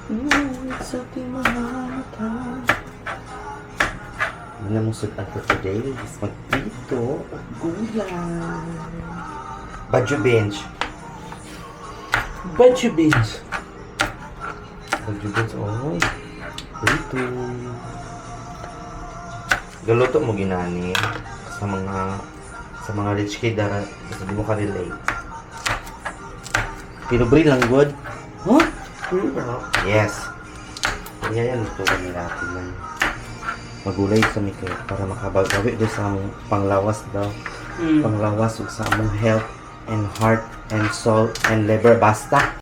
Ngunit sa aking mga mata. Hindi na mong sudan ko today. Magpito at gulay. Badyo bench. Badyo beans. Badyo bench, oy. Prito. Galuto mo ginani sa mga rich kid na hindi mo ka-relate. Pinubri lang good. Huh? Yes. Kaya yan, ito kami natin man. Magulay sa mikro para makabagawi doon sa among panglawas daw. Panglawas ug sa among health and heart and soul and liver. Basta.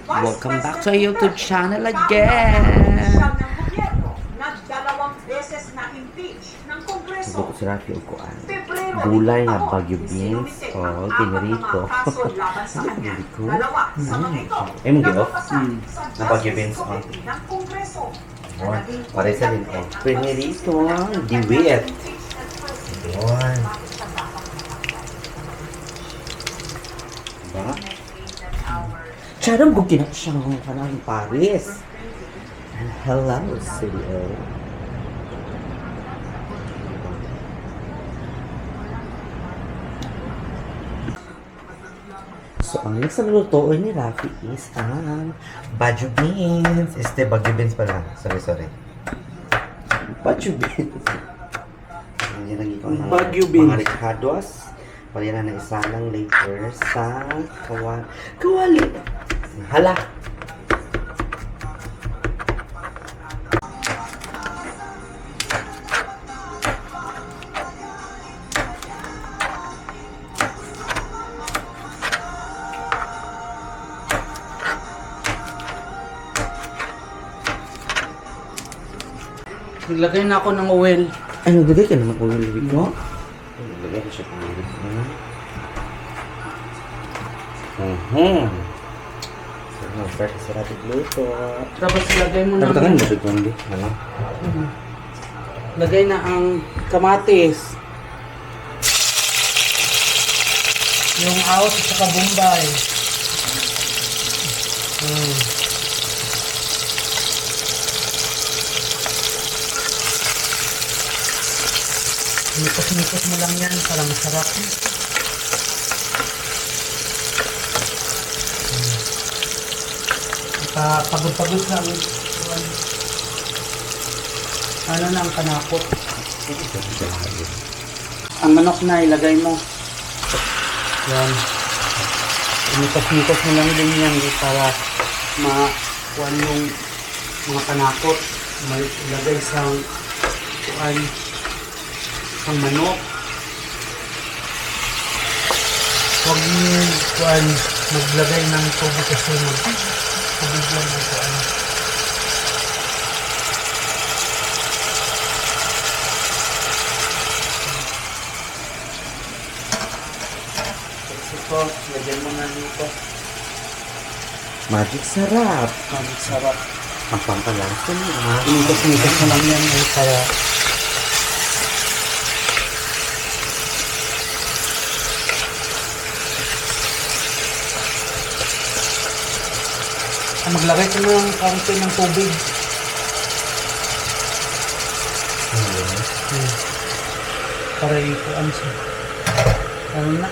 Welcome back to our YouTube channel again. Gusto ko si Rafi o kuan. Gulay nga bagyo beans. Oh, pinirito. Pinirito. Eh, mong gino? Na bagyo beans. Oh. Pare sa din. Oh. Pinirito. Diwit. Yun. Diba? Charong gugi na siyang kanang Paris. And hello, CEO. So, ang next na lutuin ni Rafi is ang Badyo beans. Badyo beans pala. Sorry. Badyo beans. Yan ang ikaw ng Badyo beans. mga ricados. Pwede na isa lang later sa kawali. Hala! Naglagay na ako ng oil. Ay, naglagay ka naman kung nalibig mo? Naglagay ko siya kung nalibig mo. Start sa ratig luto. Tapos ilagay mo na. Tapatangan mo siya kung hindi. Ano? Lagay na ang kamatis. Yung out at saka bombay. Nikos-nikos mo lang yan para masarap. Pagod-pagod lang. Ano na ang kanakot? Ang manok na ilagay mo. Yan. Nikos-nikos mo lang din yan para makuhan yung mga kanakot. Ilagay sa kuhan ang manok. Huwag niyo kuhan maglagay ng tubig kasi pabigyan ng kuhan. Ito, lagyan mo na nito. Magic sarap. Magic sarap. Ang pampalasa niya. Inikos-nikos mo lang yan para maglagay ko ng kaunti ng tubig. Para ikuan siya. Ano na?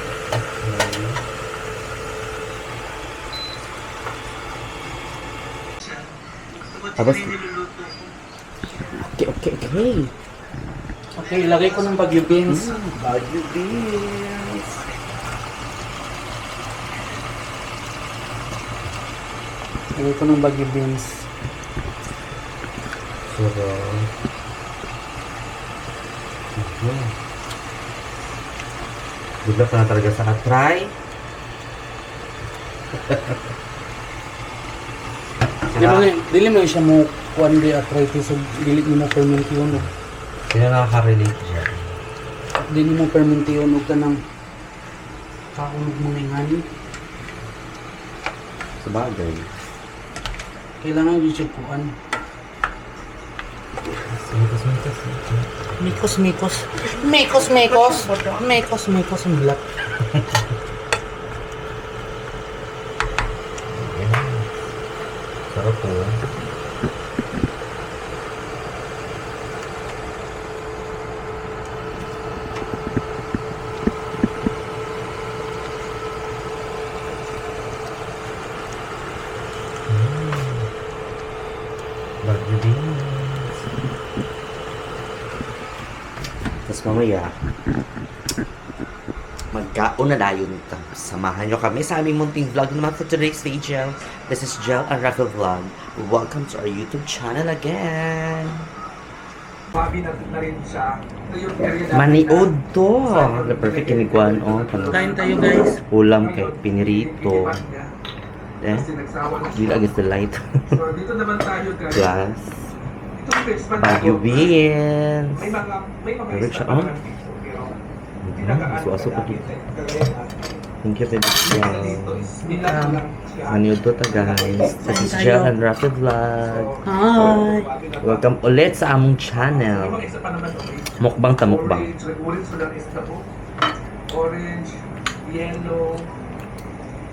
Tapos, okay. Okay, ilagay ko ng bagyo beans. Badyo beans. Ilagay ko ng bagyo beans. Sarap. Good na talaga sa try. Dili mo siya mo kuan di arthritis o dili mo fermentation. Kaya nakaka-relate siya. Dili mo fermentation og kanang kaunog mo ng hangin. Sabagay. Kailangan yung kuan. Mikos, mikos. Mikos, mikos. Mikos, mikos. Ang black. Sarap po. Bagyo beans. Tapos mamaya, magkaon na dayon ito. Samahan nyo kami sa aming munting vlog naman for today's day, Jel. This is Jel and Rafa Vlog. Welcome to our YouTube channel again. Maniod to. The perfect kiniguan o. Kain tayo guys. Ulam kay pinirito. Eh, dila against the light. So, dito naman tayo guys. Plus, Ito yung basement Baguio natin. beans. May mga Meron isa siya, pa oh. naman dito, pero pinakaano Aso-aso ko dito. kagaya natin. Thank you, baby. Isa dito is nilang lang siya. Maniod to ta, guys. This is Jel and Rafa Vlog. Hi. Welcome ulit sa among channel. May mga isa pa naman okay. Mukbang ta mukbang. Orange lang is the book. Orange, yellow,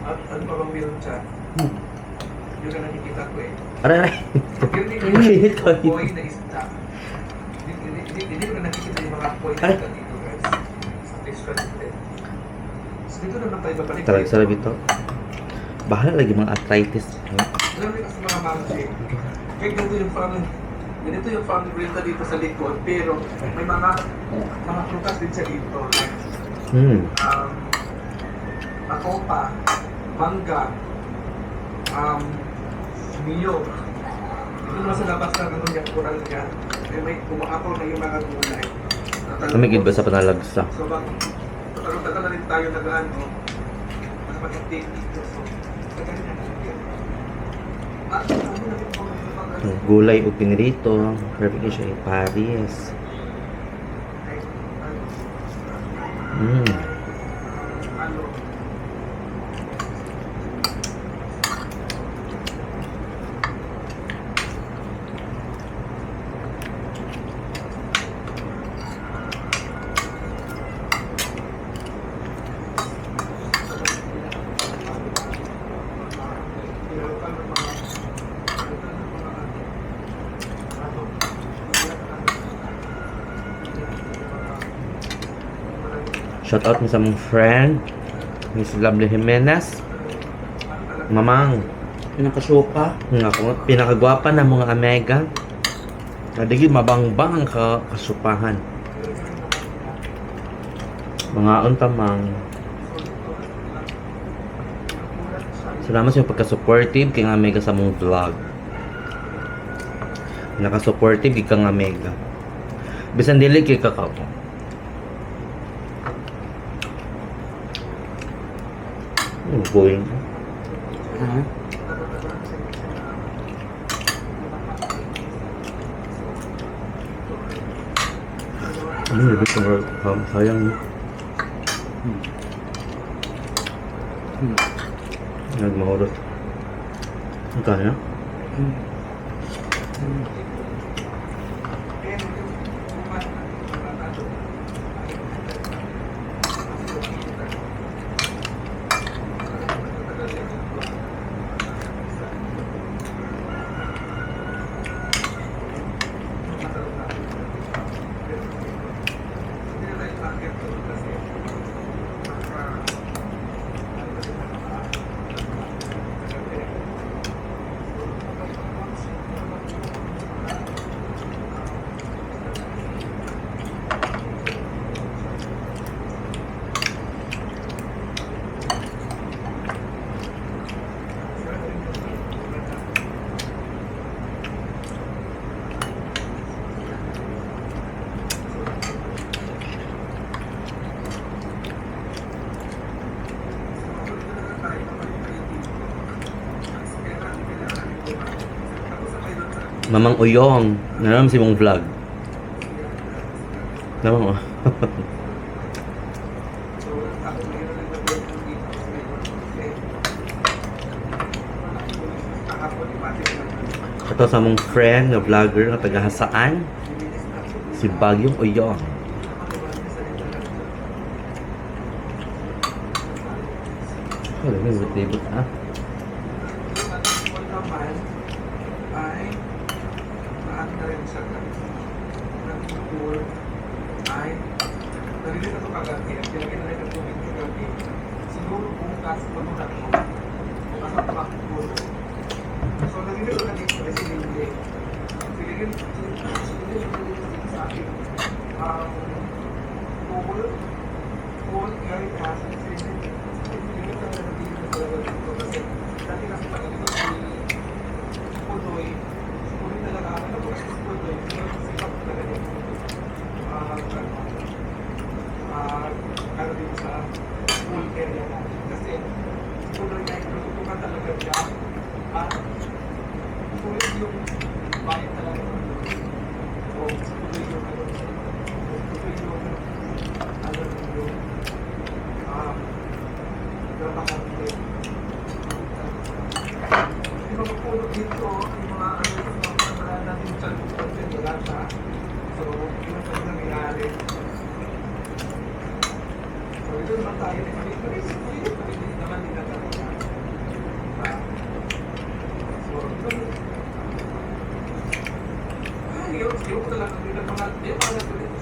at ano pa bang meron siya? Yung na nakikita ko eh. Aray, aray. Yung Ito, boy na isda. Hindi ko na nakikita yung mga boy na Ay. isda dito guys. Sa restaurant din. So dito naman tayo babalik. Talaga sarap ito. Bahala lagi mga arthritis. Alam mo kasi mga mangke. Kaya ganito yung farm renta dito sa likod. Pero may mga prutas din siya dito. Like makopa, mangga, niyog. Ito naman sa labas ng ano niya, kural niya. May kumakapaw na yung mga gulay. Tumigid ba sa panalagsa? So, tagal na rin tayo nag-ano. Mas mag-take dito. So, tagal na rin. Gulay o pinirito. Perfect siya yung Paris. Ano? Shout out mo sa mong friend, Miss Lovely Jimenez. Mamang, Pinakasuka. pinakagwapa na mga Amega. Kadigi mabangbang ang kasupahan. Mga untamang. Salamat sa iyong pagka-supportive kay nga Amega sa mong vlog. Naka-supportive ikaw nga Amega. Bisan dili kay kakao. Going. Ha? Lebih ke sayang. Nagmahurot. Ang kanya? Mamang Uyong. Naram si mong vlog. Namang Ito sa mong friend na vlogger na taga Hasaan. Si Bagyong Uyong. Wala na, libot ah. Yung ating naman ay naano na rin siya ng pool ay narinig na ito kagabi at nilagyan na rin ng tubig kagabi. Siguro kung kasi pamunat mo, kung asa pakul. So narinig ko na dito ay sinili. Sinili sa akin. Pool, kaya kasi sinili. Sinili ka na dito dito kasi dati kasi pag ito si Pudoy, Pudoy talaga, ano po si Pudoy, sikat talaga dito. Ano dito sa pool area natin. Kasi si Pudoy na itutukan talaga siya at sulit yung bayan talaga. So, si Pudoy yung ano, Pudoy yung ano yung napakante. Yung mga puno dito, yung mga ano yung mga panalaan natin dyan, wala siya. So, yun ang talaga nangyari. So, ito naman tayo ni Pagkakit naman din na talaga. So, ito yun ko talaga yung mga natuloy sa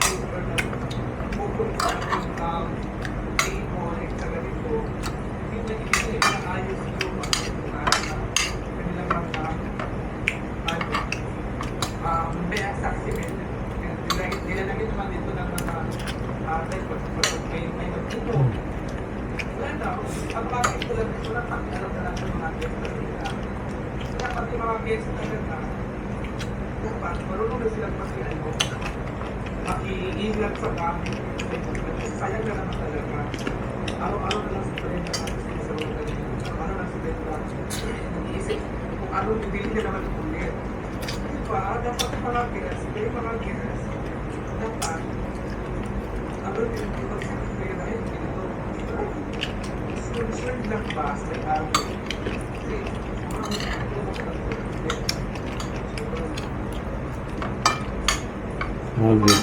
super na bukod sa ating table, etc. dito. Yung nagiging na ayos yung kanilang mga may assessment. Nilalagay naman dito ng mga type of may nagpupo. Wala na, ang bakit ko lang ito lang alam na lang ng mga guests na sila. Kaya pati mga guests na ganda, dapat marunong na silang maki-ingat sa kami. Sayang na naman talaga. Araw-araw na lang sa rin na natin sa mga ano na sila nag-iisip kung ano bibili na naman ulit. Diba? Dapat mga guests, dapat ano yung pag-sabi kayo na yun, concerned lang ba sa araw? Kasi Okay.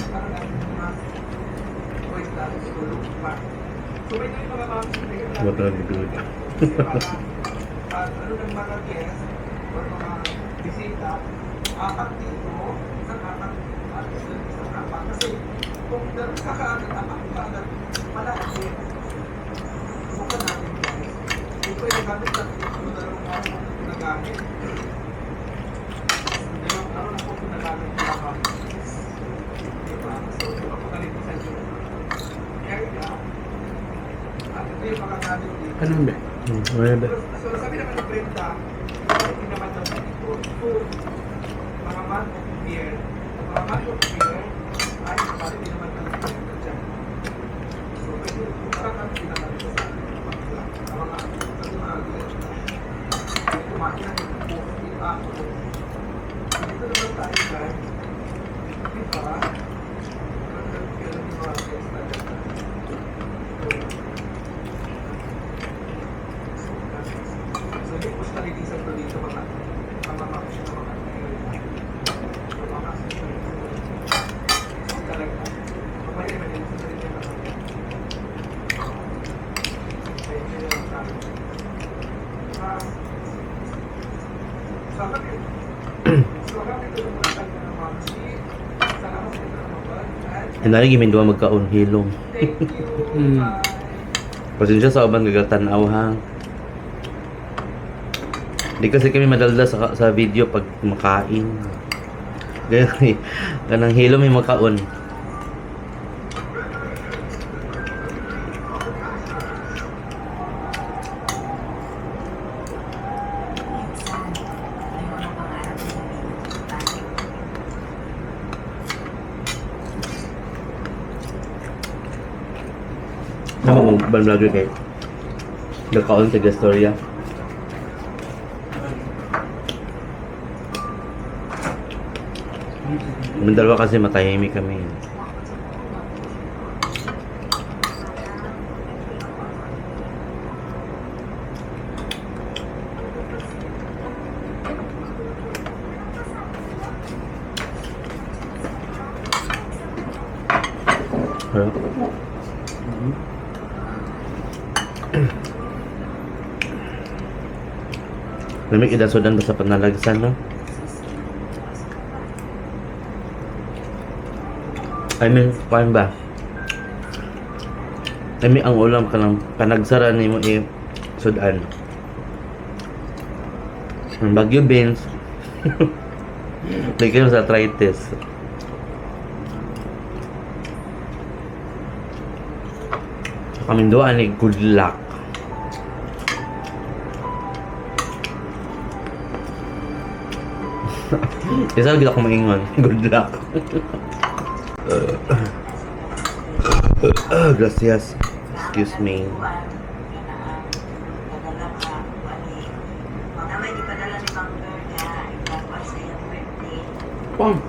What are you doing? Ano ng mga guests or mga bisita, apat dito, isang apat, isang apat. Kasi kung kakaagad, apat kaagad, malaki. Subukan natin guys. Ito yung gamit natin yung dalawang araw na ginagamit. Dalawang araw na po ginagamit yung mga diba? So, ipapagalitin sa inyo. Area. At ito yung mga gamit dito. Anong ba? So, sabi naman ng Brenda, hindi naman daw dito, food, mga month of beer, mga month of beer, ay, pati din naman ng Brenda dyan. So, kasi, parang kami pinakali sa akin, mga kumain na dito po, dito naman tayo guys, diba? So, hindi po siya nalilisan ko dito mga makasya na mga talaga. Mamaya naman din sa rin yung Hinari gimin duha magkaon hilom. thank you. Pasensya sa uban gagatanaw ha. Di kasi kami madalda sa video pag makain. Gaya ganang hilom yung makaon. Ano mo ban vlogger kay nagkaon sa Gastorya. Kami dalawa kasi matahimik kami. Lamig idasodan ba sa panalagsan, no? I mean, paano ba? I mean, ang ulam ka lang, panagsara ni mo sudan. Ang Baguio beans. Like yun sa arthritis. Kaming doon ni good luck. Isa lagi ako maingon. Good luck. Gracias. Excuse me. Pong.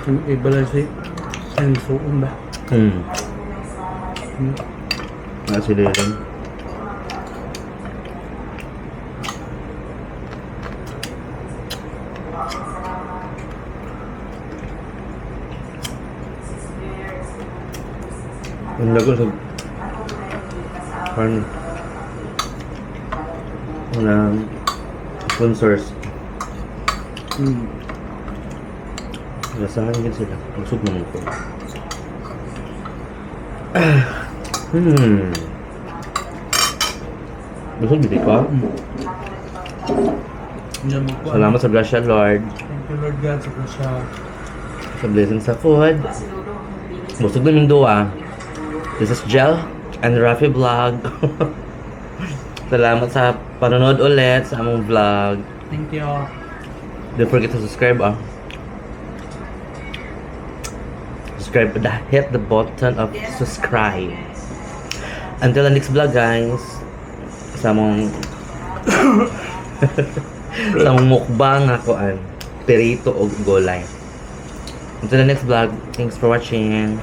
Yung iba lang siya. Ang suon ba? Nasi leleng. Ang lago sa parang walang sponsors. Rasahan din sila. Busog naman ko. Busog hindi ka? Salamat sa grasya, Lord. Thank you, Lord God, Sa blessing sa food. Busog namin doa. This is Jel and Rafi Vlog. Salamat sa panonood ulit sa among vlog. Thank you. Don't forget to subscribe, Subscribe, hit the button of subscribe. Until the next vlog, guys. Sa among sa among mukbang ako perito o golay. Until the next vlog, thanks for watching.